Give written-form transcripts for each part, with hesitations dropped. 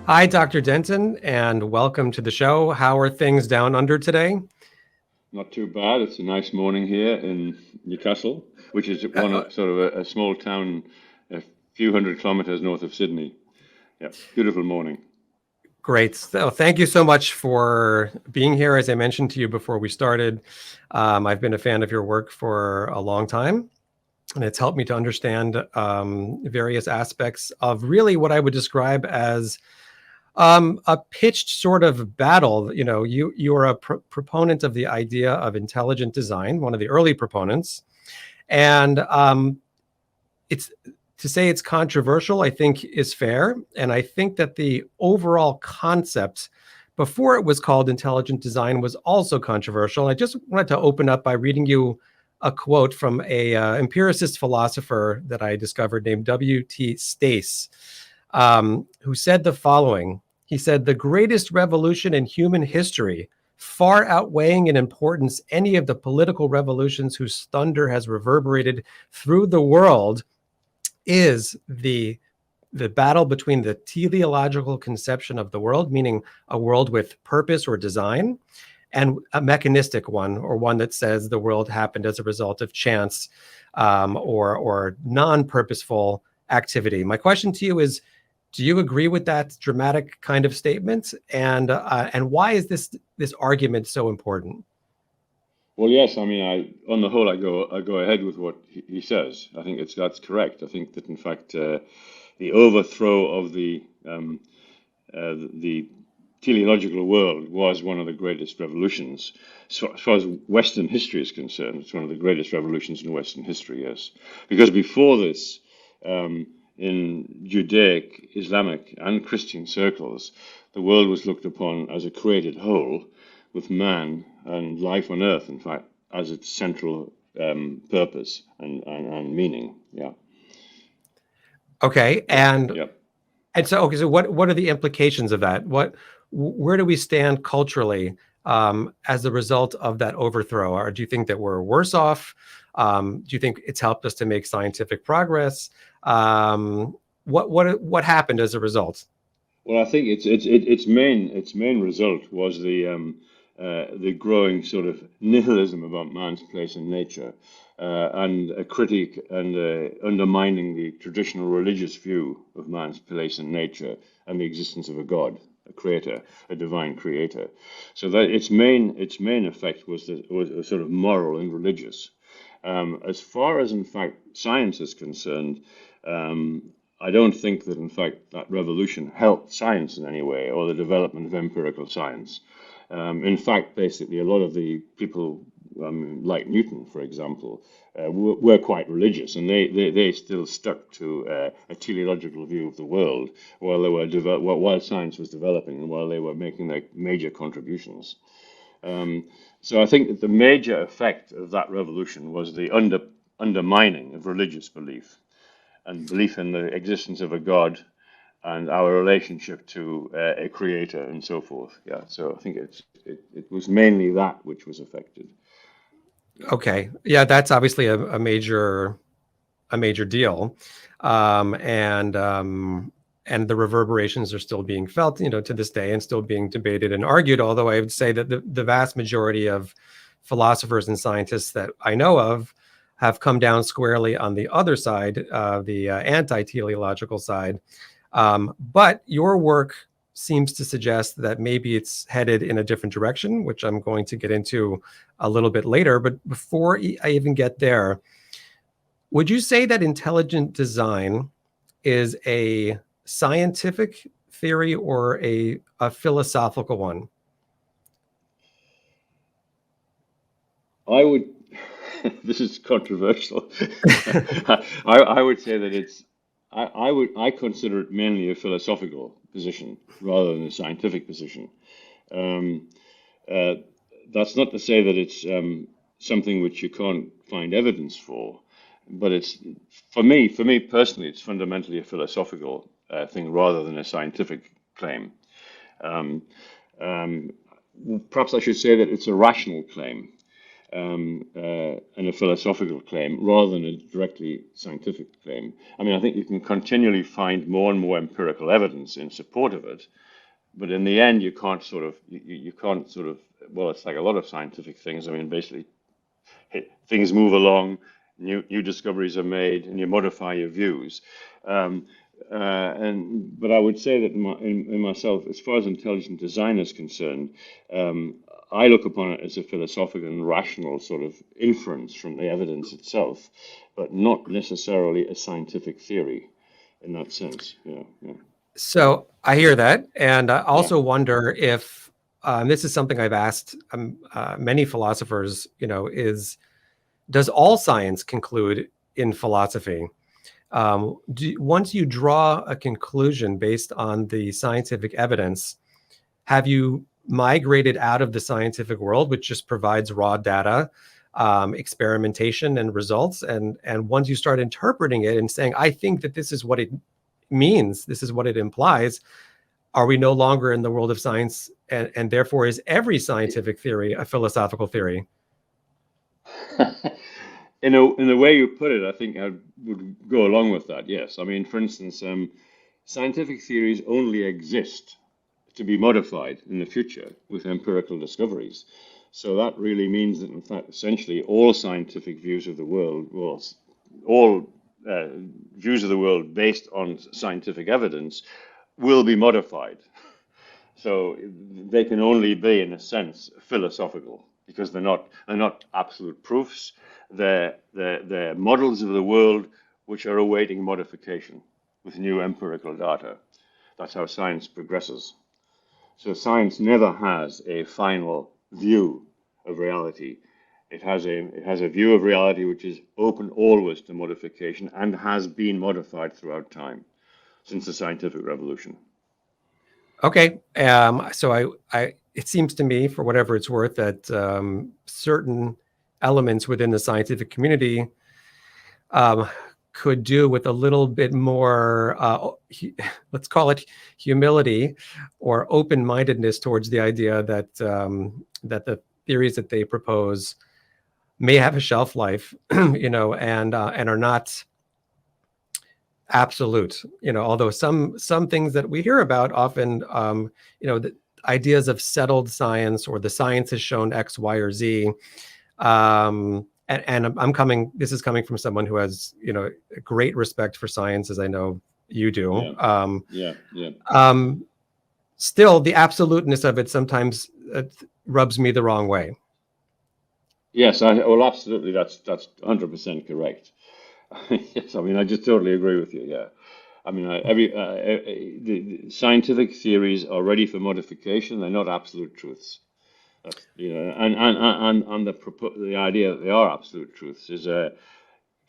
Hi, Dr. Denton, and welcome to the show. How are things down under today? Not too bad. It's a nice morning here in Newcastle, which is one Uh, of sort of a small town a few hundred kilometers north of Sydney. Yeah, beautiful morning. Great. So, thank you so much for being here. As I mentioned to you before we started, I've been a fan of your work for a long time, and it's helped me to understand various aspects of really what I would describe as a pitched sort of battle. You know, you are a proponent of the idea of intelligent design, one of the early proponents, and it's to say it's controversial, I think, is fair. And I think that the overall concept before it was called intelligent design was also controversial. I just wanted to open up by reading you a quote from a empiricist philosopher that I discovered named W.T. Stace, who said the following. He said, "The greatest revolution in human history, far outweighing in importance any of the political revolutions whose thunder has reverberated through the world, is the battle between the teleological conception of the world, meaning a world with purpose or design, and a mechanistic one, or one that says the world happened as a result of chance, or non-purposeful activity." My question to you is, do you agree with that dramatic kind of statement? And why is this argument so important? Well, yes, I mean, on the whole, I go ahead with what he says. I think that's correct. I think that in fact, the overthrow of the teleological world was one of the greatest revolutions. So, as far as Western history is concerned, it's one of the greatest revolutions in Western history, yes. Because before this, in Judaic, Islamic, and Christian circles, the world was looked upon as a created whole, with man and life on earth, in fact, as its central purpose and meaning. Yeah. Okay, So, and yeah. so what are the implications of that? Where do we stand culturally as a result of that overthrow? Or do you think that we're worse off? Do you think it's helped us to make scientific progress? What happened as a result? Well, I think its main result was the growing sort of nihilism about man's place in nature, and a critique and undermining the traditional religious view of man's place in nature and the existence of a God, a creator, a divine creator. So that its main effect was sort of moral and religious. As far as, in fact, science is concerned, I don't think that, in fact, that revolution helped science in any way or the development of empirical science. In fact, basically, a lot of the people, like Newton, for example, were quite religious, and they still stuck to a teleological view of the world while while science was developing and while they were making their major contributions. Um, so I think that the major effect of that revolution was the undermining of religious belief and belief in the existence of a God and our relationship to a creator and so forth. Yeah, so I think it was mainly that which was affected. Yeah. Okay, yeah, that's obviously a major deal, and the reverberations are still being felt, to this day, and still being debated and argued. Although I would say that the vast majority of philosophers and scientists that I know of have come down squarely on the other side, the anti-teleological side. But your work seems to suggest that maybe it's headed in a different direction, which I'm going to get into a little bit later. But before I even get there, would you say that intelligent design is a scientific theory or a philosophical one? I would, this is controversial. I would say that I consider it mainly a philosophical position rather than a scientific position. Um, uh, that's not to say that it's something which you can't find evidence for, but it's for me personally, it's fundamentally a philosophical thing rather than a scientific claim. Um, um, Perhaps I should say that it's a rational claim. and a philosophical claim rather than a directly scientific claim. I mean, I think you can continually find more and more empirical evidence in support of it, but in the end, you can't sort of, well, it's like a lot of scientific things. I mean, basically, things move along, new discoveries are made, and you modify your views. But I would say that in myself, as far as intelligent design is concerned, I look upon it as a philosophical and rational sort of inference from the evidence itself, but not necessarily a scientific theory in that sense. Yeah, yeah. So I hear that, and I also Yeah. wonder if this is something I've asked many philosophers. Does all science conclude in philosophy? Once you draw a conclusion based on the scientific evidence, have you migrated out of the scientific world, which just provides raw data, experimentation, and results? And once you start interpreting it and saying, I think that this is what it means, this is what it implies, are we no longer in the world of science? And therefore, is every scientific theory a philosophical theory? In the way you put it, I think I would go along with that. Yes, I mean, for instance, scientific theories only exist to be modified in the future with empirical discoveries. So that really means that, in fact, essentially all scientific views of the world, well, all views of the world based on scientific evidence, will be modified. So they can only be, in a sense, philosophical because they're not absolute proofs. They're models of the world which are awaiting modification with new empirical data. That's how science progresses. So science never has a final view of reality. It has a view of reality which is open always to modification and has been modified throughout time since the scientific revolution. Okay, so it seems to me, for whatever it's worth, that certain elements within the scientific community could do with a little bit more, let's call it humility or open-mindedness towards the idea that that the theories that they propose may have a shelf life, and are not absolute. Although some things that we hear about often, the ideas of settled science or the science has shown X, Y, or Z. And this is coming from someone who has, great respect for science, as I know you do. Yeah. Still, the absoluteness of it sometimes rubs me the wrong way. Yes, well, absolutely. That's 100% correct. Yes, I mean, I just totally agree with you. Yeah, I mean, the scientific theories are ready for modification. They're not absolute truths. And the idea that they are absolute truths is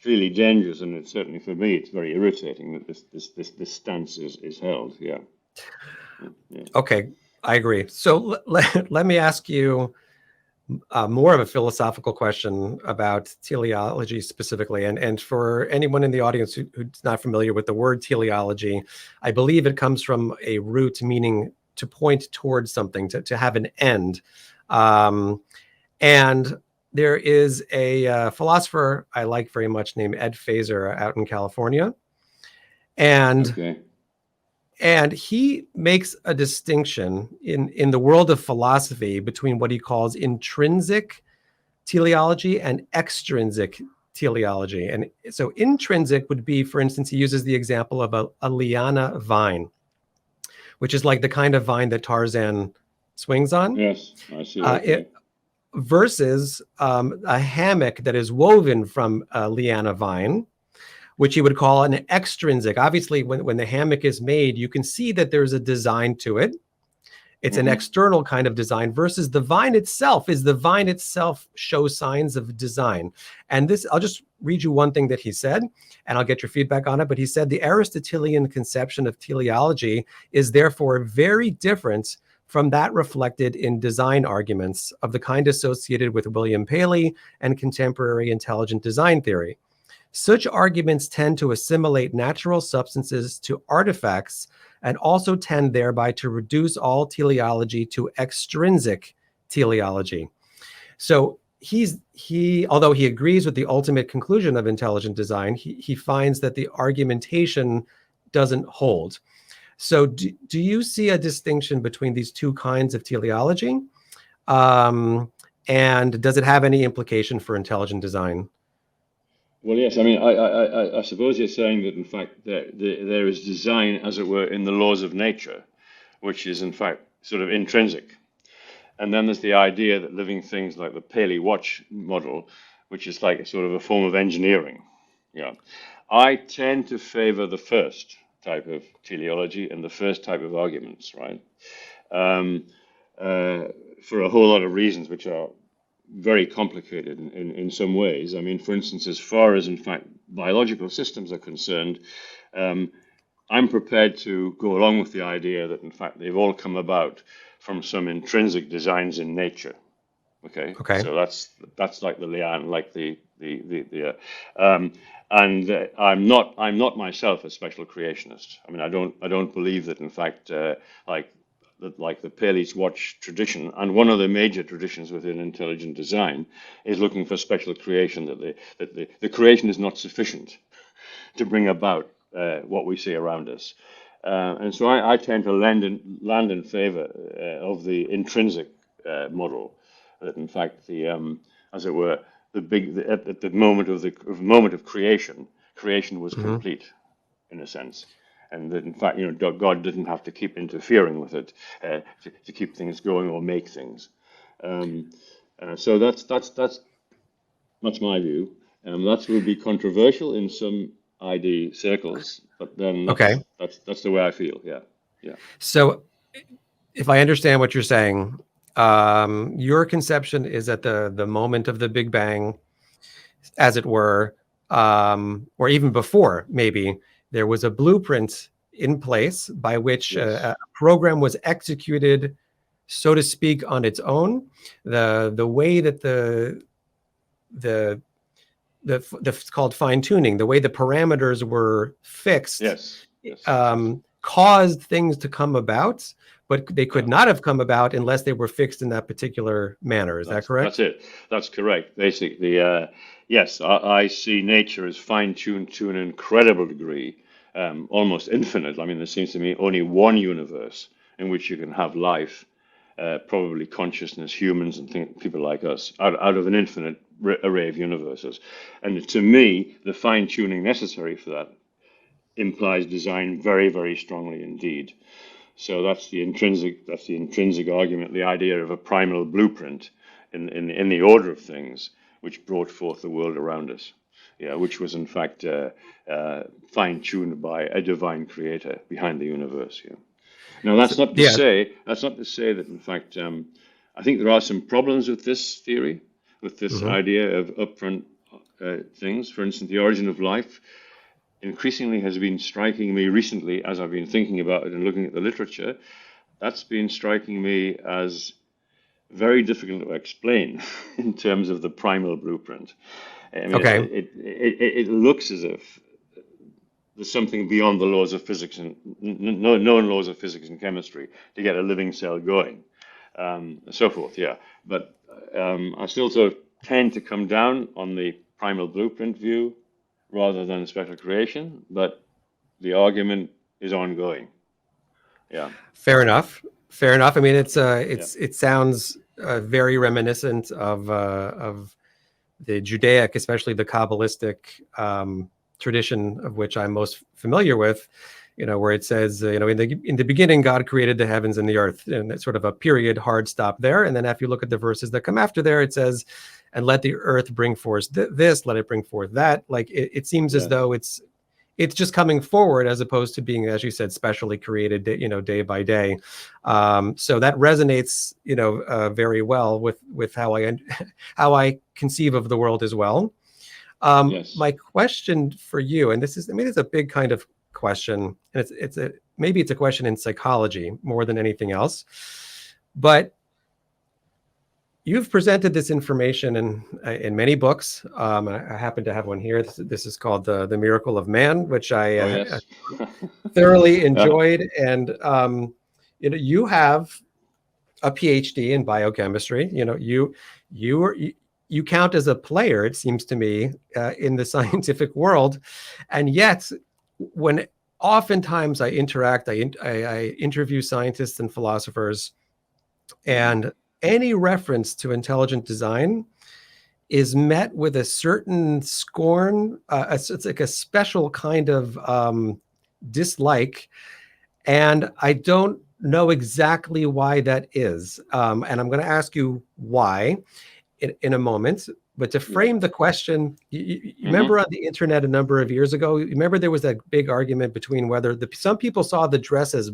really dangerous, and it's certainly for me, it's very irritating that this stance is held. Yeah. Okay, I agree. So let me ask you more of a philosophical question about teleology specifically. And for anyone in the audience who's not familiar with the word teleology, I believe it comes from a root meaning to point towards something, to have an end. And there is a philosopher I like very much named Ed Feser out in California. And he makes a distinction in the world of philosophy between what he calls intrinsic teleology and extrinsic teleology. And so intrinsic would be, for instance, he uses the example of a liana vine, which is like the kind of vine that Tarzan swings on. Yes, I see. Versus a hammock that is woven from a liana vine, which you would call an extrinsic. Obviously, when the hammock is made, you can see that there's a design to it. It's an external kind of design versus the vine itself shows signs of design. And this, I'll just read you one thing that he said, and I'll get your feedback on it. But he said, the Aristotelian conception of teleology is therefore very different from that reflected in design arguments of the kind associated with William Paley and contemporary intelligent design theory. Such arguments tend to assimilate natural substances to artifacts and also tend thereby to reduce all teleology to extrinsic teleology. So although he agrees with the ultimate conclusion of intelligent design, he finds that the argumentation doesn't hold. So do you see a distinction between these two kinds of teleology? And does it have any implication for intelligent design? Well, yes. I mean, I suppose you're saying that in fact there is design, as it were, in the laws of nature, which is in fact sort of intrinsic. And then there's the idea that living things like the Paley watch model, which is like a sort of a form of engineering. Yeah. I tend to favor the first type of teleology and the first type of arguments, right? Um, for a whole lot of reasons, which are very complicated in some ways. I mean, for instance, as far as in fact biological systems are concerned, I'm prepared to go along with the idea that in fact they've all come about from some intrinsic designs in nature. Okay, Okay. so that's like the lian, like I'm not myself a special creationist. I mean, I don't believe that in fact like the Paley's watch tradition, and one of the major traditions within intelligent design is looking for special creation, that the creation is not sufficient to bring about what we see around us. And so I tend to land in favor of the intrinsic model, that in fact as it were, at the moment of creation, creation was Mm-hmm. complete in a sense, and that in fact God didn't have to keep interfering with it to keep things going or make things. So that's my view. That will be controversial in some ID circles, but then Okay. that's the way I feel. Yeah, yeah. So if I understand what you're saying, your conception is that the moment of the Big Bang, as it were, or even before, maybe there was a blueprint in place by which Yes. a program was executed, so to speak, on its own. The way that the it's called fine tuning, the way the parameters were fixed, Yes. Yes. Yes. caused things to come about, but they could Yeah. not have come about unless they were fixed in that particular manner. Is that That's correct? it. That's correct. Basically, yes, I see nature as fine-tuned to an incredible degree, almost infinite. I mean, there seems to me only one universe in which you can have life, probably consciousness, humans, and people like us, out of an infinite array of universes. And to me, the fine-tuning necessary for that implies design very, very strongly indeed. So that's the intrinsic argument, the idea of a primal blueprint in the order of things, which brought forth the world around us. Yeah, which was in fact fine-tuned by a divine creator behind the universe. Yeah. Now So, yeah. that's not to say that in fact I think there are some problems with this theory, with this Mhm. idea of upfront things. For instance, the origin of life increasingly has been striking me recently as I've been thinking about it and looking at the literature. That's been striking me as very difficult to explain in terms of the primal blueprint. I mean, Okay. it looks as if there's something beyond the laws of physics and known laws of physics and chemistry to get a living cell going, and so forth. Yeah, but I still sort of tend to come down on the primal blueprint view rather than special creation, but the argument is ongoing. Yeah, Fair enough. Fair enough. I mean, yeah, it sounds very reminiscent of the Judaic, especially the Kabbalistic tradition, of which I'm most familiar with. Where it says, in the beginning, God created the heavens and the earth, and it's sort of a period, hard stop there. And then if you look at the verses that come after there, it says, "And let the earth bring forth this, let it bring forth that." Like it seems as yes, though it's just coming forward as opposed to being, as you said, specially created, day by day. So that resonates, very well with how how I conceive of the world as well. yes, My question for you, and it's a big kind of question, and maybe it's a question in psychology more than anything else, but you've presented this information in many books. I happen to have one here. This is called the Miracle of Man, which I oh yes, thoroughly yeah, enjoyed. And you have a PhD in biochemistry. You are you count as a player, it seems to me, in the scientific world. And yet, when oftentimes I interact, I interview scientists and philosophers, and any reference to intelligent design is met with a certain scorn. It's like a special kind of dislike. And I don't know exactly why that is. And I'm going to ask you why in a moment. But to frame the question, you remember on the internet a number of years ago, you remember there was that big argument between whether some people saw the dress as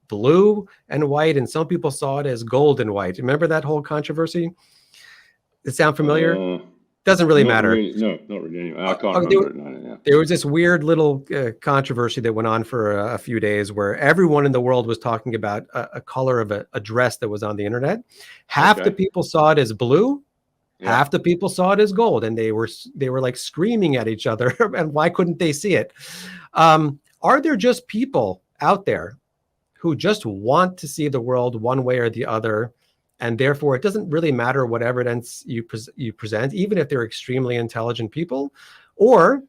blue and white and some people saw it as gold and white. Remember that whole controversy? Does it sound familiar? Doesn't really Not matter. really. No, not really. Anyway. I can't remember it now. Yeah. There was this weird little controversy that went on for a few days where everyone in the world was talking about a color of a dress that was on the internet. Half the people saw it as blue. Yeah. Half the people saw it as gold, and they were like screaming at each other. And why couldn't they see it? Are there just people out there who just want to see the world one way or the other, and therefore it doesn't really matter what evidence you present, even if they're extremely intelligent people? Or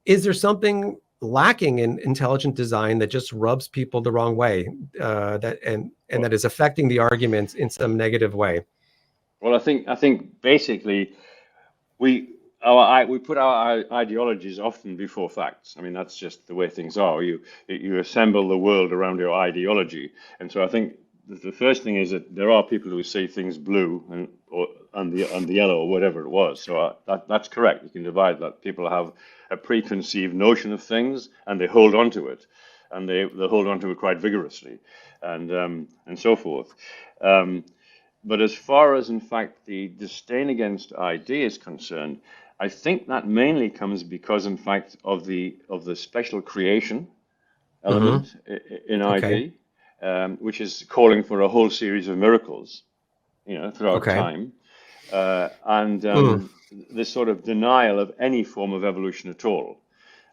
is there something lacking in intelligent design that just rubs people the wrong way, that is affecting the argument in some negative way? Well, I think basically we put our ideologies often before facts. I mean, that's just the way things are. You assemble the world around your ideology, and so I think the first thing is that there are people who see things blue and the yellow or whatever it was. So that's correct. You can divide that. People have a preconceived notion of things and they hold on to it, and they hold on to it quite vigorously, and so forth. But as far as, in fact, the disdain against ID is concerned, I think that mainly comes because, in fact, of the special creation element in ID, which is calling for a whole series of miracles, throughout time, and this sort of denial of any form of evolution at all.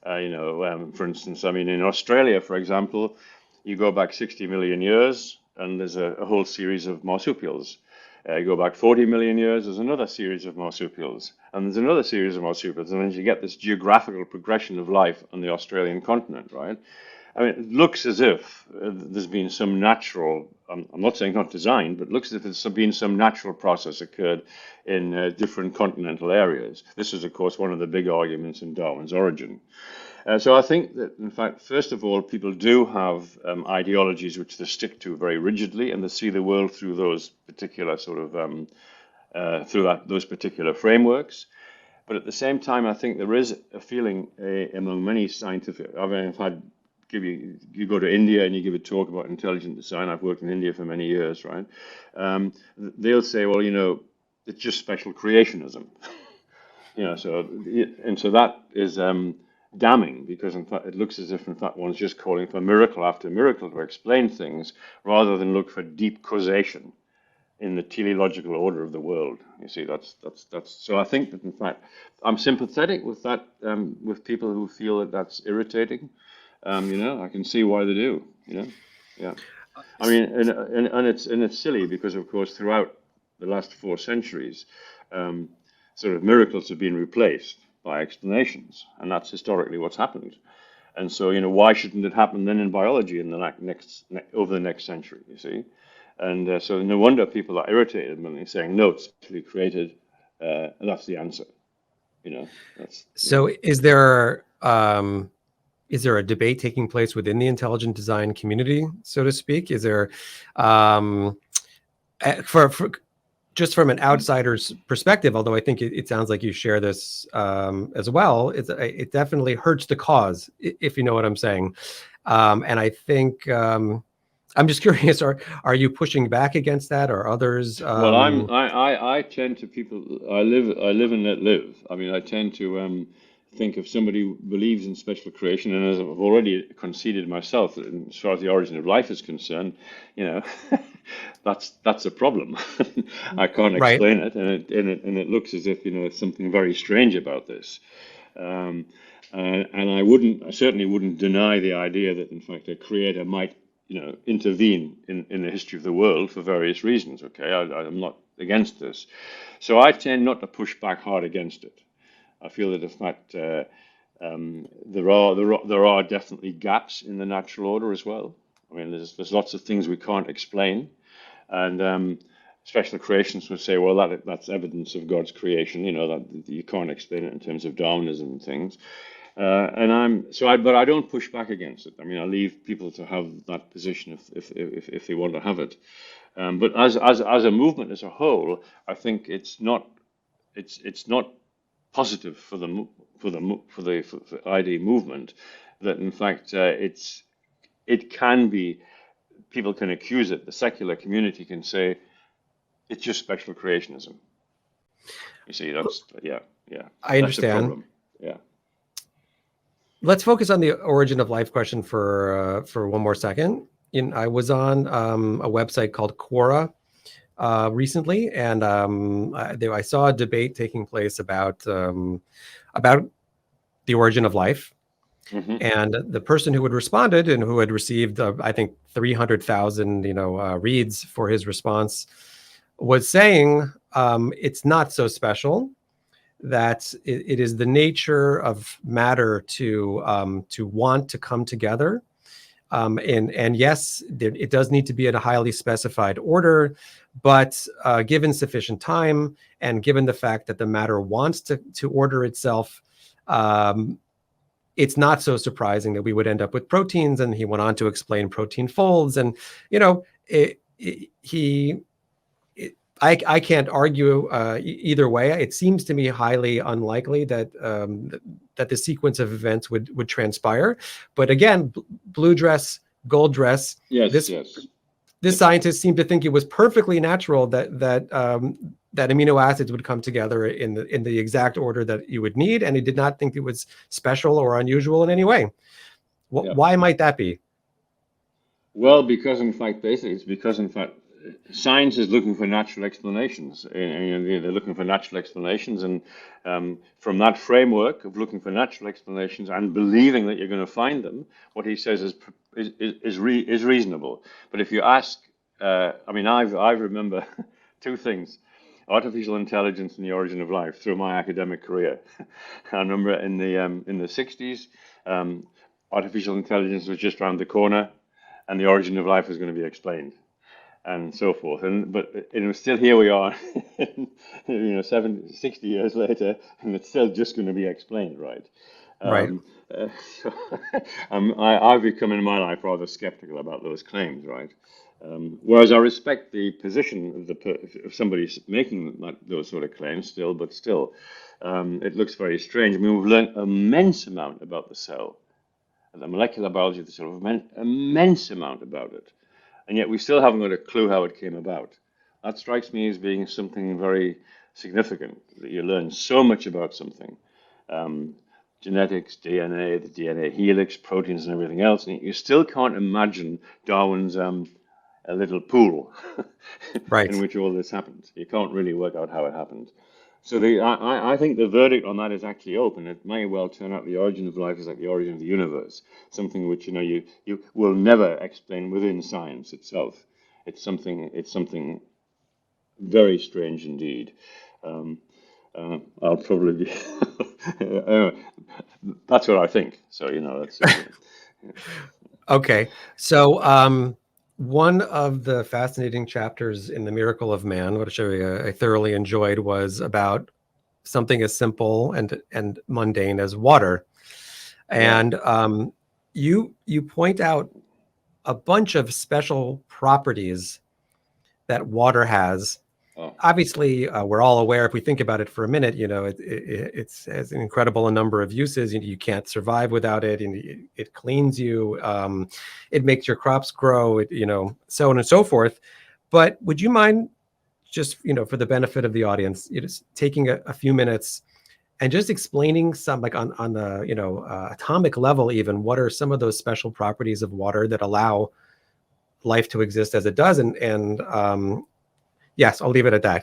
For instance, I mean, in Australia, for example, you go back 60 million years, and there's a whole series of marsupials. You go back 40 million years, there's another series of marsupials, and there's another series of marsupials, and then you get this geographical progression of life on the Australian continent, right? I mean, it looks as if there's been some natural, I'm not saying not designed, but it looks as if there's been some natural process occurred in different continental areas. This is, of course, one of the big arguments in Darwin's origin. So I think that, in fact, first of all, people do have ideologies which they stick to very rigidly, and they see the world through those particular sort of those particular frameworks. But at the same time, I think there is a feeling among many scientific. I mean, you go to India and you give a talk about intelligent design. I've worked in India for many years, right? They'll say, well, it's just special creationism. So that is damning, because in fact it looks as if in fact one's just calling for miracle after miracle to explain things, rather than look for deep causation in the teleological order of the world. You see, that's so I think that in fact I'm sympathetic with that, with people who feel that that's irritating. I can see why they do. Yeah. I mean, and it's silly because, of course, throughout the last 4 centuries, sort of miracles have been replaced by explanations, and that's historically what's happened. And so, why shouldn't it happen then in biology in the over the next century? You see, and so no wonder people are irritated when they're saying no, it's actually created, and that's the answer. So, is there a debate taking place within the intelligent design community, so to speak? Is there, for just from an outsider's perspective, although I think it sounds like you share this as well, it definitely hurts the cause, if you know what I'm saying. And I think I'm just curious: are you pushing back against that, or others? Well, I tend to people. I live and let live. I mean, I tend to think if somebody believes in special creation, and as I've already conceded myself, as far as the origin of life is concerned, that's a problem. I can't explain it, and it looks as if there's something very strange about this. And I certainly wouldn't deny the idea that in fact a creator might intervene in the history of the world for various reasons. Okay, I'm not against this, so I tend not to push back hard against it. I feel that in fact there are definitely gaps in the natural order as well. I mean, there's lots of things we can't explain, and special creationists would say, well, that's evidence of God's creation. That you can't explain it in terms of Darwinism and things. But I don't push back against it. I mean, I leave people to have that position if they want to have it. But as a movement as a whole, I think it's not positive for the ID movement that in fact it can be. People can accuse it. The secular community can say it's just special creationism. You see, that's yeah. I understand. That's the problem. Yeah. Let's focus on the origin of life question for one more second. I was on a website called Quora recently, and I saw a debate taking place about the origin of life. Mm-hmm. And the person who had responded and who had received, I think, 300,000, reads for his response was saying it's not so special, that it is the nature of matter to want to come together. And yes, it does need to be in a highly specified order, but given sufficient time and given the fact that the matter wants to order itself, it's not so surprising that we would end up with proteins. And he went on to explain protein folds. And, I can't argue either way. It seems to me highly unlikely that the sequence of events would transpire. But again, blue dress, gold dress. Yes. This scientist seemed to think it was perfectly natural that amino acids would come together in the exact order that you would need, and he did not think it was special or unusual in any way. Why might that be? Well, because in fact, science is looking for natural explanations. They're looking for natural explanations, and from that framework of looking for natural explanations and believing that you're going to find them, what he says is reasonable. But if you ask, I remember two things: artificial intelligence and the origin of life through my academic career. I remember in the 60s, artificial intelligence was just around the corner, and the origin of life was going to be explained, and so forth. But still here we are, 60 years later, and it's still just going to be explained, right? Right. So I've become in my life rather skeptical about those claims, right? Whereas I respect the position of somebody making those sort of claims still, but still, it looks very strange. I mean, we've learned an immense amount about the cell, and the molecular biology of the cell. We've learned an immense amount about it, and yet we still haven't got a clue how it came about. That strikes me as being something very significant, that you learn so much about something. Genetics, DNA, the DNA helix, proteins, and everything else, and you still can't imagine Darwin's a little pool right. in which all this happened. You can't really work out how it happened. So I think the verdict on that is actually open. It may well turn out the origin of life is like the origin of the universe, something which you will never explain within science itself. It's something very strange indeed. I'll probably be. That's what I think. So that's. Okay, so one of the fascinating chapters in The Miracle of Man, which I thoroughly enjoyed, was about something as simple and mundane as water, and you point out a bunch of special properties that water has. Obviously, we're all aware, if we think about it for a minute, it has an incredible number of uses. You can't survive without it, and it cleans you. It makes your crops grow, so on and so forth. But would you mind just, for the benefit of the audience, just taking a few minutes and just explaining some, like on the, atomic level, even, what are some of those special properties of water that allow life to exist as it does? And yes, I'll leave it at that.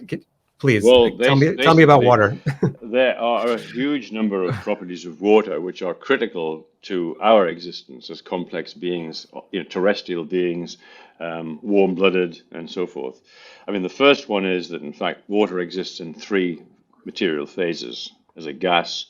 Please Well, tell me about basically, water. there are a huge number of properties of water which are critical to our existence as complex beings, terrestrial beings, warm-blooded, and so forth. I mean, the first one is that, in fact, water exists in three material phases: as a gas,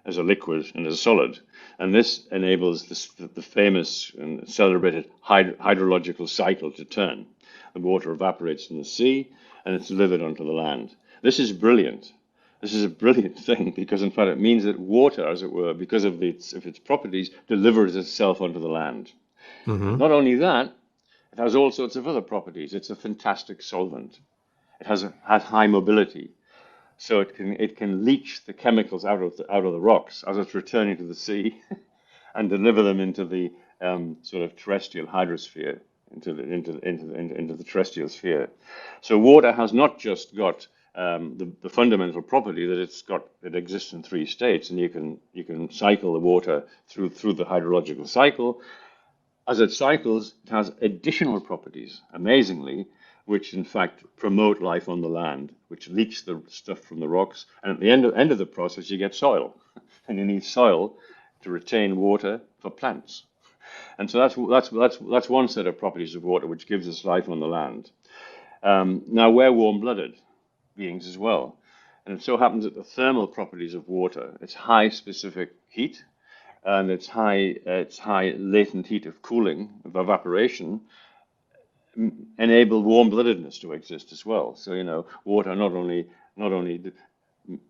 as a liquid, and as a solid. And this enables the famous and celebrated hydrological cycle to turn. The water evaporates from the sea and it's delivered onto the land. This is brilliant. This is a brilliant thing because, in fact, it means that water, as it were, because of its properties, delivers itself onto the land. Hmm. Not only that, it has all sorts of other properties. It's a fantastic solvent. It has high mobility, so it can leach the chemicals out of the rocks as it's returning to the sea, and deliver them into the sort of terrestrial hydrosphere, into the terrestrial sphere. So water has not just got the fundamental property that it exists in three states, and you can cycle the water through the hydrological cycle. As it cycles, it has additional properties, amazingly, which in fact promote life on the land, which leach the stuff from the rocks. And at the end of the process, you get soil, and you need soil to retain water for plants. And so that's one set of properties of water which gives us life on the land. Now we're warm-blooded beings as well, and it so happens that the thermal properties of water, its high specific heat and its high latent heat of cooling, of evaporation, enable warm-bloodedness to exist as well. So water not only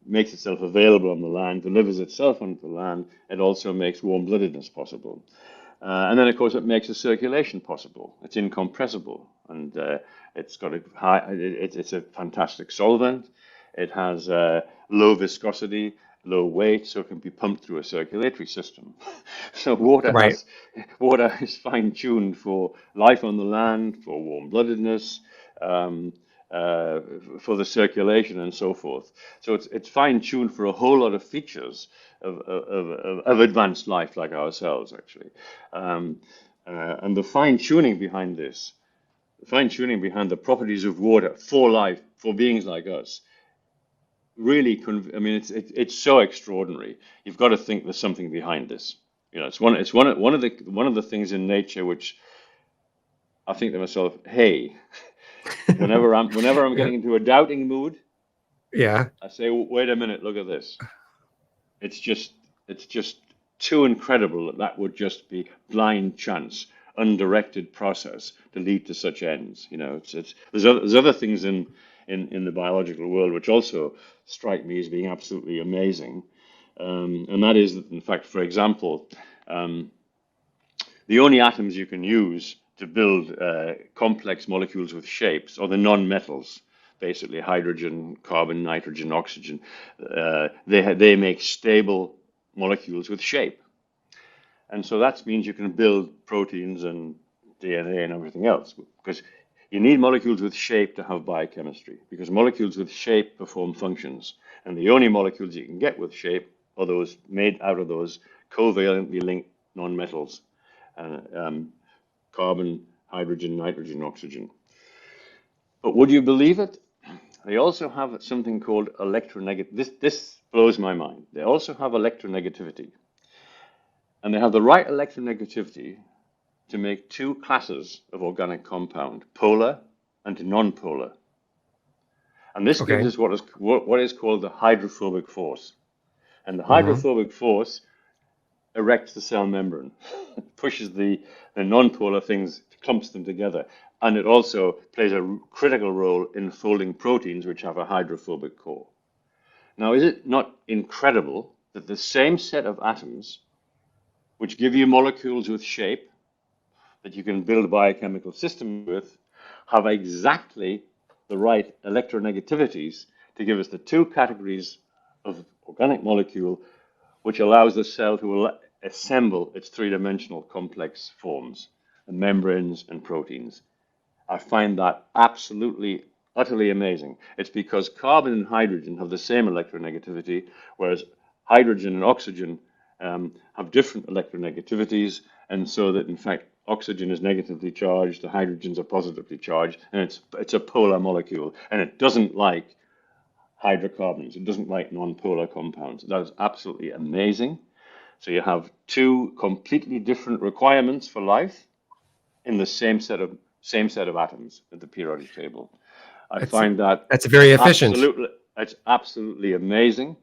makes itself available on the land, delivers itself onto the land, it also makes warm-bloodedness possible. And then, of course, it makes a circulation possible. It's incompressible, and it's got it's a fantastic solvent. It has low viscosity, low weight, so it can be pumped through a circulatory system. So Right. water is fine-tuned for life on the land, for warm-bloodedness, um, for the circulation, and so forth. So it's fine-tuned for a whole lot of features of advanced life like ourselves, actually. And the fine-tuning behind this, the fine-tuning behind the properties of water for life, for beings like us, really, I mean, it's so extraordinary. You've got to think there's something behind this. It's one of the things in nature which I think to myself, hey, whenever I'm getting into a doubting mood, Yeah. I say, wait a minute, look at this. It's just it's just too incredible that that would just be blind chance, undirected process to lead to such ends. There's other things in the biological world which also strike me as being absolutely amazing, and that is that, in fact, for example, um, the only atoms you can use to build complex molecules with shapes are the non-metals, basically hydrogen, carbon, nitrogen, oxygen. They make stable molecules with shape. And so that means you can build proteins and DNA and everything else, because you need molecules with shape to have biochemistry, because molecules with shape perform functions. And the only molecules you can get with shape are those made out of those covalently linked nonmetals, carbon, hydrogen, nitrogen, oxygen. But would you believe it? They also have something called electronegativity. This blows my mind. They also have electronegativity. And they have the right electronegativity to make two classes of organic compound, polar and non-polar. And this gives Okay. us what is called the hydrophobic force. And the Hmm. hydrophobic force erects the cell membrane, pushes the non-polar things, clumps them together. And it also plays a critical role in folding proteins which have a hydrophobic core. Now, is it not incredible that the same set of atoms, which give you molecules with shape that you can build a biochemical system with, have exactly the right electronegativities to give us the two categories of organic molecule which allows the cell to assemble its three-dimensional complex forms, the membranes and proteins. I find that absolutely, utterly amazing. It's because carbon and hydrogen have the same electronegativity, whereas hydrogen and oxygen have different electronegativities, and so that, in fact, oxygen is negatively charged, the hydrogens are positively charged, and it's a polar molecule, and it doesn't like hydrocarbons. It doesn't like non-polar compounds. That is absolutely amazing. So you have two completely different requirements for life in the same set of atoms at the periodic table. I That's find that that's very efficient. it's absolutely amazing,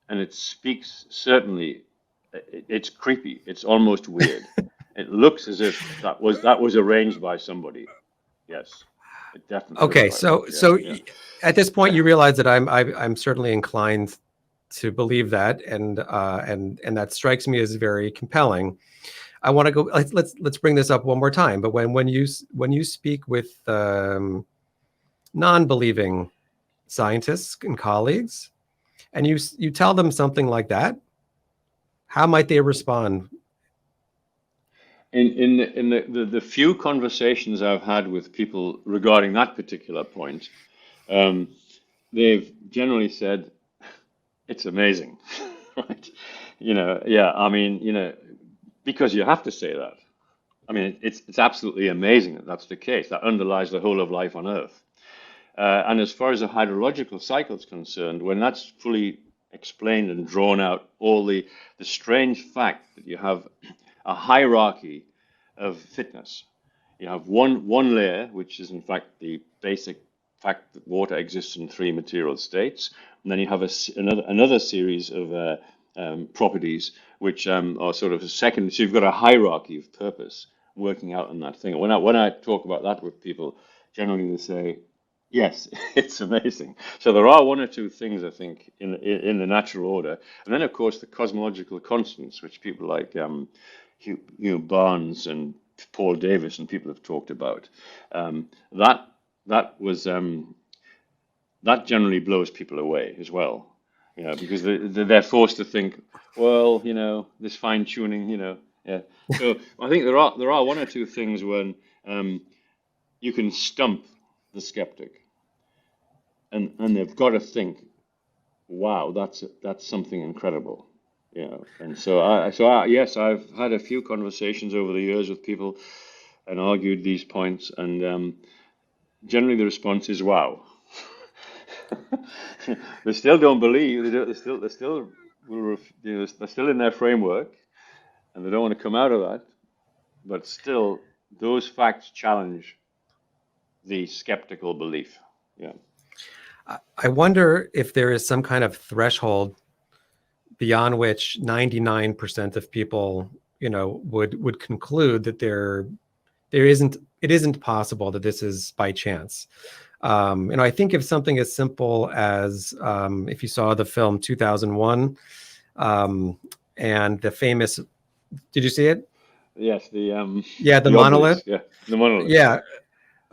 and it speaks certainly. It's creepy. It's almost weird. It looks as if that was arranged by somebody. Yes, it definitely looks Okay, like that. so Yeah, so yeah. at this point, you realize that I'm certainly inclined to believe that, and that strikes me as very compelling. I want to go. Let's bring this up one more time. But when you speak with non-believing scientists and colleagues, and you tell them something like that, how might they respond? In the few conversations I've had with people regarding that particular point, um, they've generally said it's amazing, right? Yeah. I mean, because you have to say that. I mean, it's absolutely amazing that that's the case. That underlies the whole of life on Earth. And as far as the hydrological cycle is concerned, when that's fully explained and drawn out, all the strange fact that you have a hierarchy of fitness. You have one layer, which is in fact the basic fact that water exists in three material states, and then you have another series of properties which are sort of a second. So you've got a hierarchy of purpose working out on that thing. When I talk about that with people, generally they say, yes, it's amazing. So there are one or two things I think in the natural order, and then of course the cosmological constants, which people like Barnes and Paul Davis and people have talked about. That that was that generally blows people away as well, because they're forced to think, well, this fine tuning, yeah. So I think there are one or two things when you can stump the skeptic, and they've got to think, wow, that's something incredible. And yes, I've had a few conversations over the years with people and argued these points, and generally the response is wow. They still don't believe. They're still in their framework, and they don't want to come out of that. But still, those facts challenge the skeptical belief. Yeah. I wonder if there is some kind of threshold beyond which 99% of people, would conclude that it isn't possible that this is by chance. I think of something as simple as if you saw the film 2001 and the famous, did you see it? Yes, Yeah, the the monolith. obelisk. Yeah, the monolith. Yeah. Yeah.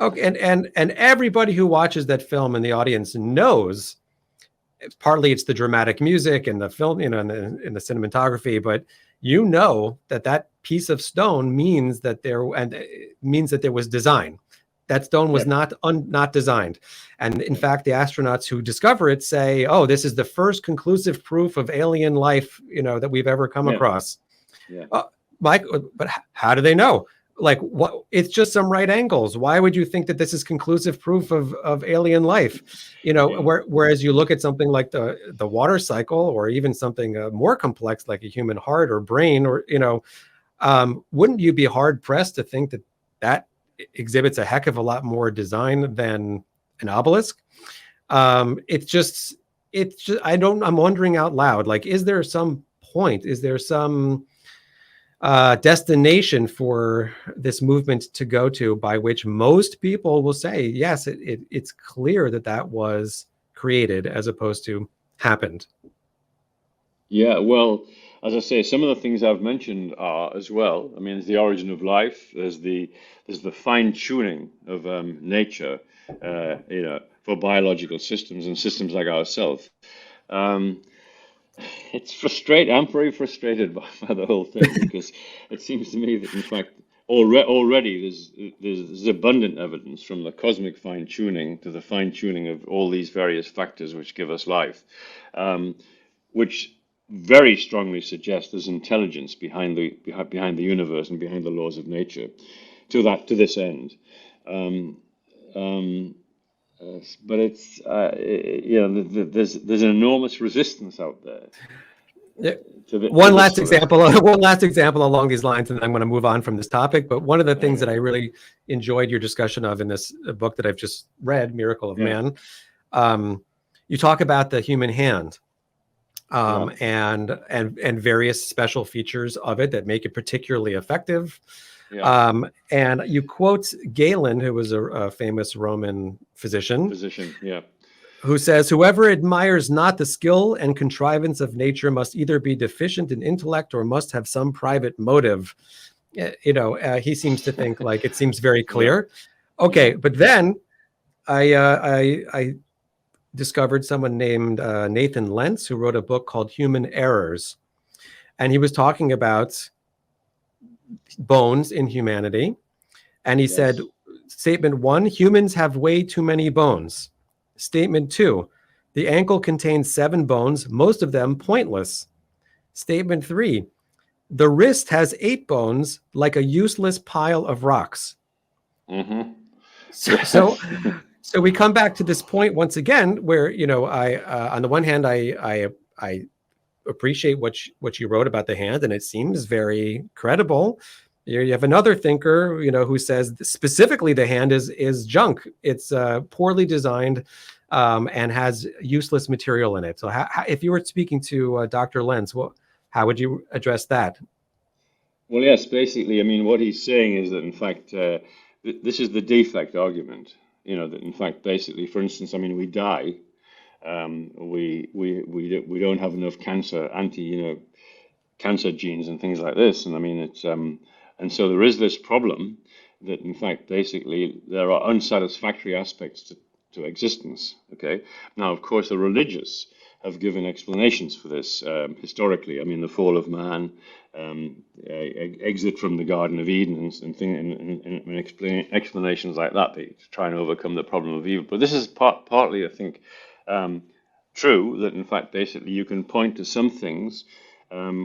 Okay, and everybody who watches that film in the audience knows partly it's the dramatic music and the film, and the cinematography, but that piece of stone means that there was design. That stone was Yes. not designed. And in Yes. fact, the astronauts who discover it say, oh, this is the first conclusive proof of alien life, that we've ever come Yeah. across. Yeah. Mike, but how do they know? Like, what? It's just some right angles. Why would you think that this is conclusive proof of alien life? Yeah. Whereas you look at something like the water cycle, or even something more complex like a human heart or brain, or wouldn't you be hard pressed to think that exhibits a heck of a lot more design than an obelisk? I'm wondering out loud, like, is there some point? Is there some destination for this movement to go to, by which most people will say, yes, it's clear that was created as opposed to happened? Yeah, well, as I say, some of the things I've mentioned are as well. I mean, there's the origin of life. There's the fine tuning of nature, for biological systems and systems like ourselves. Um, it's frustrating. I'm very frustrated by the whole thing because it seems to me that, in fact, already there's abundant evidence from the cosmic fine tuning to the fine tuning of all these various factors which give us life. Which very strongly suggests there's intelligence behind the universe and behind the laws of nature to this end. Um, um, but it's there's an enormous resistance out there Yeah. to One this last sort of. example, one last example along these lines, and then I'm going to move on from this topic. But one of the things that I really enjoyed your discussion of in this book that I've just read, Miracle of Yeah. Man, you talk about the human hand, Yeah. and various special features of it that make it particularly effective. Yeah. And you quote Galen, who was a famous Roman physician, Physician. Yeah. who says, "Whoever admires not the skill and contrivance of nature must either be deficient in intellect or must have some private motive." He seems to think like it seems very Yeah. clear. Okay, Yeah. but then I discovered someone named Nathan Lentz, who wrote a book called Human Errors, and he was talking about bones in humanity. And he said, Yes. statement one, humans have way too many bones. Statement two, the ankle contains 7 bones, most of them pointless. Statement three, the wrist has 8 bones, like a useless pile of rocks. Mm-hmm. So, so, Yes. so we come back to this point once again, where I, on the one hand, I appreciate what you wrote about the hand, and it seems very credible. You have another thinker, who says specifically the hand is junk. It's poorly designed, and has useless material in it. So, if you were speaking to Dr. Lenz, how would you address that? Well, yes. Basically, I mean, what he's saying is that, in fact, this is the defect argument. That in fact, basically, for instance, I mean, we die. We don't have enough cancer genes and things like this. And I mean, and so there is this problem that, in fact, basically, there are unsatisfactory aspects to existence. Okay. Now, of course, the religious have given explanations for this historically. I mean, the fall of man, exit from the Garden of Eden, and explanations like that to try and overcome the problem of evil. But this is partly, I think, true that in fact, basically, you can point to some things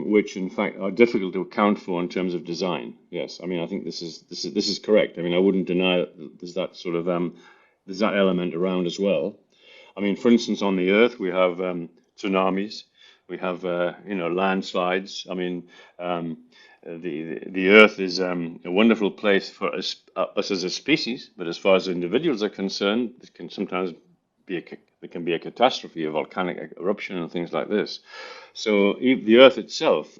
which in fact are difficult to account for in terms of design. Yes, I mean, I think this is correct. I mean, I wouldn't deny that there's that sort of there's that element around as well. I mean, for instance, on the Earth we have tsunamis, we have landslides. I mean, the Earth is a wonderful place for us as a species, but as far as individuals are concerned, it can sometimes there can be a catastrophe, a volcanic eruption, and things like this. So the Earth itself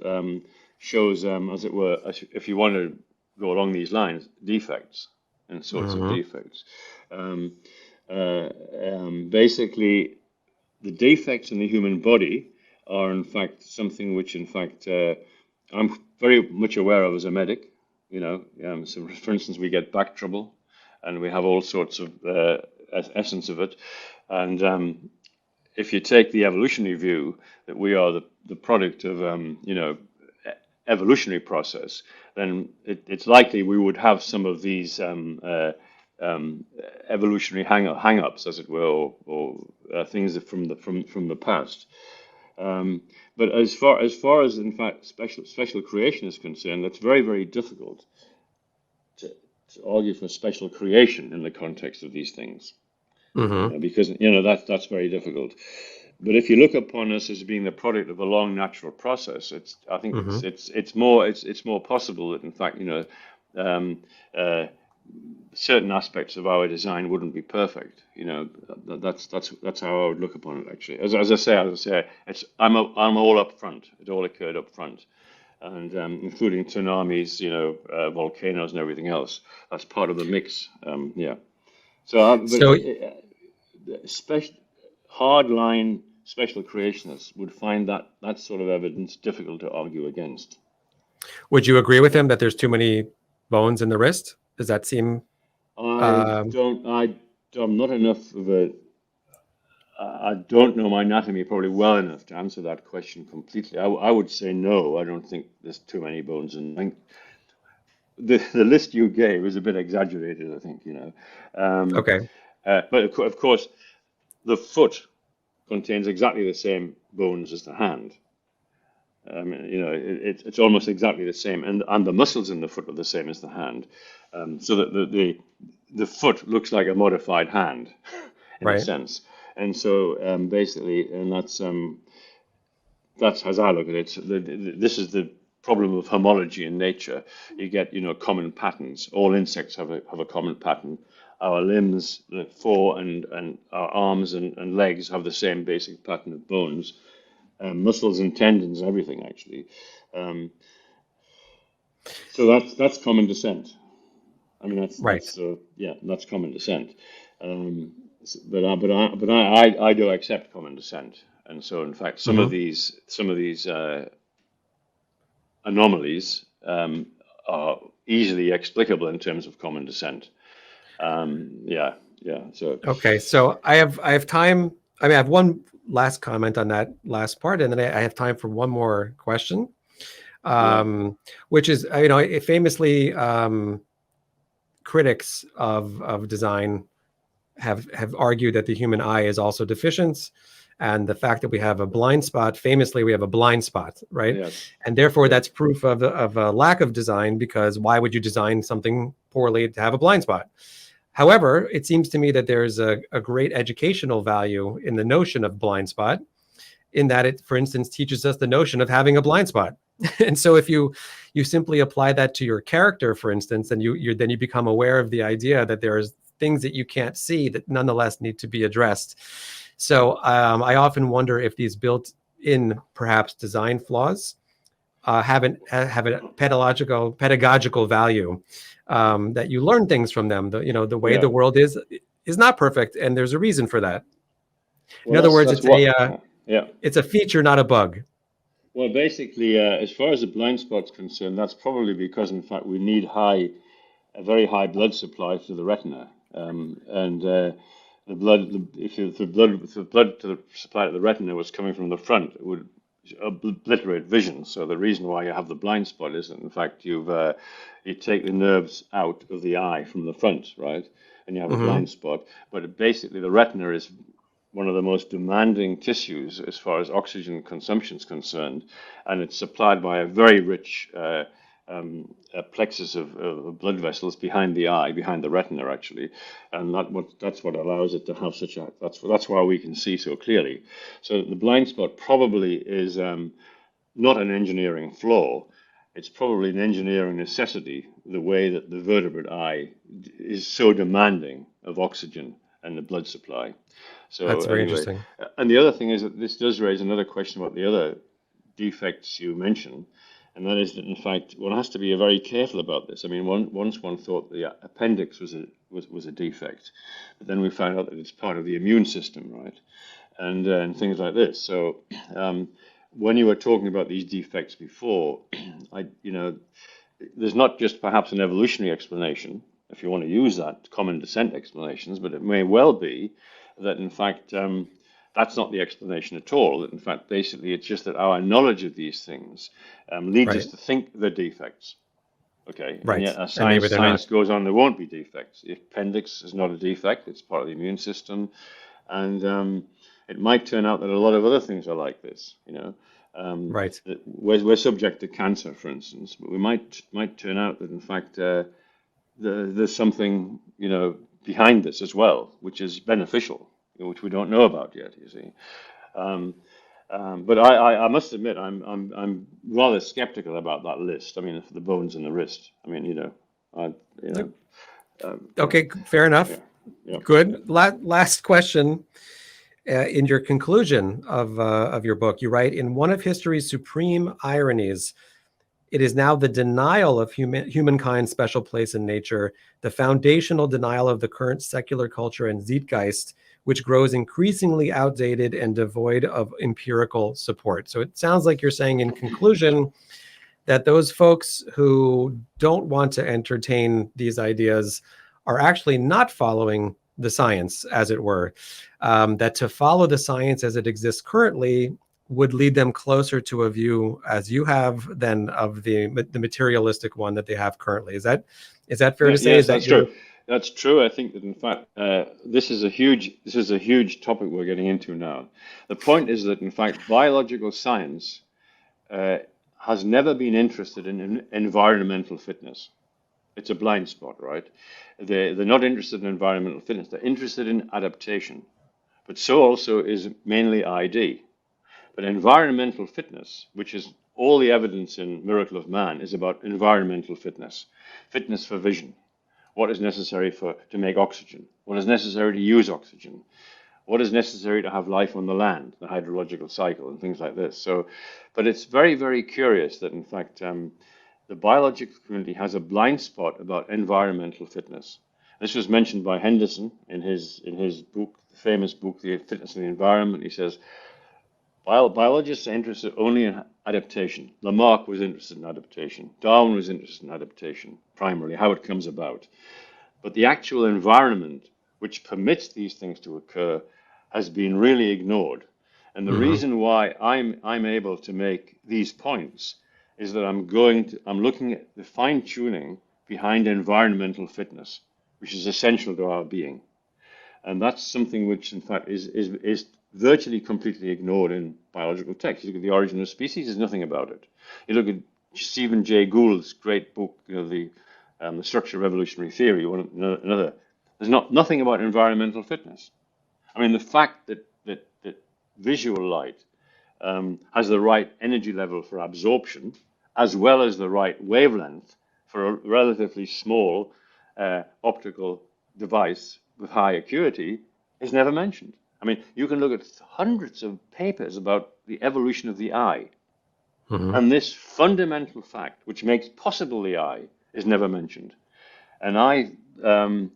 shows, as it were, if you want to go along these lines, defects and sorts of Mm-hmm. defects. Basically, the defects in the human body are, in fact, something which, in fact, I'm very much aware of as a medic. So for instance, we get back trouble, and we have all sorts of essence of it. And if you take the evolutionary view that we are the product of evolutionary process, then it's likely we would have some of these evolutionary hang-ups, as it were, or things from the past. But as far as in fact special creation is concerned, that's very, very difficult to argue for special creation in the context of these things. Mm-hmm. Because that's very difficult. But if you look upon us as being the product of a long natural process, I think Mm-hmm. it's more possible that in fact um, uh, certain aspects of our design wouldn't be perfect. That's how I would look upon it actually. As I say, I'm all up front. It all occurred up front, and including tsunamis, volcanoes and everything else. That's part of the mix. Yeah. So, but So, special hardline special creationists would find that sort of evidence difficult to argue against. would you agree with him that there's too many bones in the wrist? Does that seem? I Um, don't. I'm not enough of a. I don't know my anatomy probably well enough to answer that question completely. I would say no. I don't think there's too many bones in. I think the list you gave is a bit exaggerated. I think okay. but of course the foot contains exactly the same bones as the hand. It's almost exactly the same, and the muscles in the foot are the same as the hand, so that the foot looks like a modified hand in a Right. sense. And so basically, and that's as I look at it. So this is the problem of homology in nature. You get, common patterns. All insects have a common pattern. Our limbs, the fore and our arms and legs have the same basic pattern of bones, muscles and tendons, everything actually. Um, so that's common descent. I mean, Right. that's common descent. But I do accept common descent, and so in fact, some of these anomalies are easily explicable in terms of common descent. Yeah, yeah. So Okay. So I have time. I mean, I have one last comment on that last part, and then I have time for one more question, yeah, which is, famously, critics of design have argued that the human eye is also deficient, and the fact that we have a blind spot, famously we have a blind spot, right? yes, And therefore yeah, that's proof of a lack of design, because why would you design something poorly to have a blind spot? However, it seems to me that there's a great educational value in the notion of blind spot, in that it, for instance, teaches us the notion of having a blind spot. And so if you simply apply that to your character, for instance, and you become aware of the idea that there's things that you can't see that nonetheless need to be addressed. So I often wonder if these built-in, perhaps, design flaws have a pedagogical value, that you learn things from them. The way yeah. the world is not perfect, and there's a reason for that. In Well, other that's words, that's what. Yeah. it's a feature, not a bug. Well, basically, as far as the blind spot's concerned, that's probably because, in fact, we need a very high blood supply to the retina, and the blood, if the blood to the supply to the retina was coming from the front, it would obliterate vision. So the reason why you have the blind spot is that, in fact, you take the nerves out of the eye from the front, right, and you have a Hmm. blind spot. But basically, the retina is one of the most demanding tissues as far as oxygen consumption is concerned, and it's supplied by a very rich a plexus of blood vessels behind the eye, behind the retina, actually, and that's what allows it to have such a. That's why we can see so clearly. So the blind spot probably is not an engineering flaw. It's probably an engineering necessity, the way that the vertebrate eye is so demanding of oxygen and the blood supply. So That's very anyway, interesting. and the other thing is that this does raise another question about the other defects you mentioned, and that is that in fact one has to be very careful about this. I mean, once one thought the appendix was a defect, but then we found out that it's part of the immune system, right? And things like this. So when you were talking about these defects before, there's not just perhaps an evolutionary explanation, if you want to use that, common descent explanations, but it may well be that in fact that's not the explanation at all. That in fact, basically, it's just that our knowledge of these things leads us Right. to think they're defects. Okay, and Right. yet as And maybe they're not. science goes on, there won't be defects. The appendix is not a defect; it's part of the immune system, and it might turn out that a lot of other things are like this. Right. We're subject to cancer, for instance, but we might turn out that in fact there's something behind this as well, which is beneficial, which we don't know about yet. You see, um, but I must admit I'm rather skeptical about that list. I mean, for the bones in the wrist. I mean, I you know yeah, Okay. Fair yeah, enough. yeah, yeah. Good. Last question. In your conclusion of your book, you write, in one of history's supreme ironies, it is now the denial of humankind's special place in nature, the foundational denial of the current secular culture and zeitgeist, which grows increasingly outdated and devoid of empirical support. So it sounds like you're saying, in conclusion, that those folks who don't want to entertain these ideas are actually not following the science, as it were. That to follow the science as it exists currently would lead them closer to a view, as you have, than of the materialistic one that they have currently. Is that fair Yeah, to say? Is yes, that that's your true. That's true. I think that in fact this is a huge topic we're getting into now. The point is that in fact biological science uh, has never been interested in environmental fitness. It's a blind spot, right? They're not interested in environmental fitness. They're interested in adaptation. But so also is mainly ID. But environmental fitness, which is all the evidence in Miracle of Man, is about environmental fitness, fitness for vision. What is necessary to make oxygen? What is necessary to use oxygen? What is necessary to have life on the land, the hydrological cycle, and things like this. So, but it's very, very curious that, in fact, the biological community has a blind spot about environmental fitness. This was mentioned by Henderson in his book, the famous book, The Fitness of the Environment. He says, biologists are interested only in adaptation. Lamarck was interested in adaptation. Darwin was interested in adaptation, primarily, how it comes about. But the actual environment which permits these things to occur has been really ignored. And the reason why I'm able to make these points is that I'm looking at the fine-tuning behind environmental fitness, which is essential to our being. And that's something which, in fact, is virtually completely ignored in biological texts. You look at The Origin of Species, there's nothing about it. You look at Stephen Jay Gould's great book, the Structure of Evolutionary Theory, another. There's nothing about environmental fitness. I mean, the fact that visual light has the right energy level for absorption, as well as the right wavelength for a relatively small optical device with high acuity, is never mentioned. I mean, you can look at hundreds of papers about the evolution of the eye, and this fundamental fact, which makes possible the eye, is never mentioned. And I'm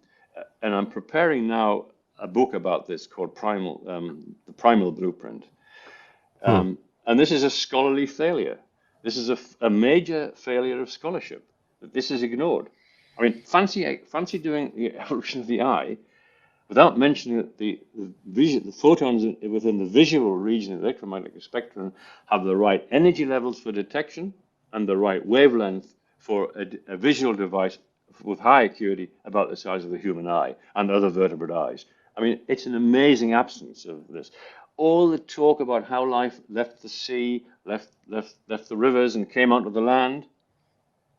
preparing now a book about this called The Primal Blueprint. And this is a scholarly failure. This is a major failure of scholarship, that this is ignored. I mean, fancy doing the evolution of the eye without mentioning that the photons within the visual region of the electromagnetic spectrum have the right energy levels for detection and the right wavelength for a visual device with high acuity about the size of the human eye and other vertebrate eyes. I mean, it's an amazing absence of this. All the talk about how life left the sea, left the rivers and came onto the land,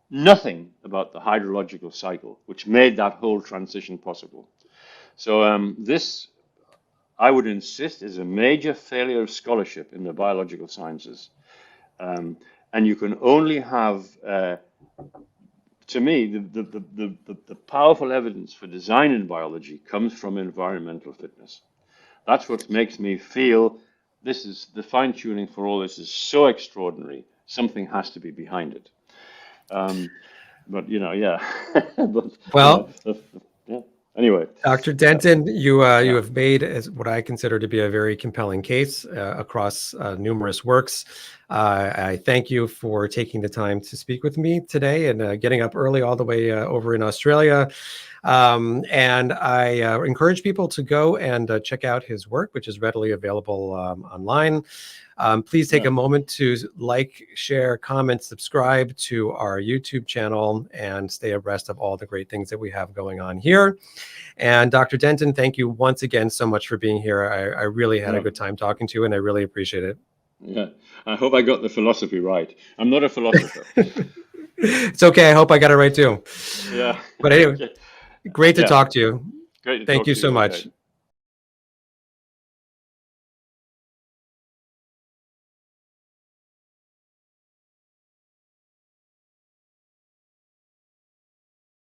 nothing about the hydrological cycle, which made that whole transition possible. So this, I would insist, is a major failure of scholarship in the biological sciences. And you can only have, to me, the powerful evidence for design in biology comes from environmental fitness. That's what makes me feel this is the fine-tuning for all this is so extraordinary. Something has to be behind it. But yeah. But, Well, yeah. Anyway, Dr. Denton, you have made as what I consider to be a very compelling case across numerous works. I thank you for taking the time to speak with me today and getting up early all the way over in Australia. And I encourage people to go and check out his work, which is readily available online. Please take a moment to like, share, comment, subscribe to our YouTube channel, and stay abreast of all the great things that we have going on here. And Dr. Denton, thank you once again so much for being here. I really had a good time talking to you, and I really appreciate it. Yeah, I hope I got the philosophy right. I'm not a philosopher. It's okay. I hope I got it right too. Yeah. But anyway, great to talk to you. Great to Thank talk you to so you. much. Okay.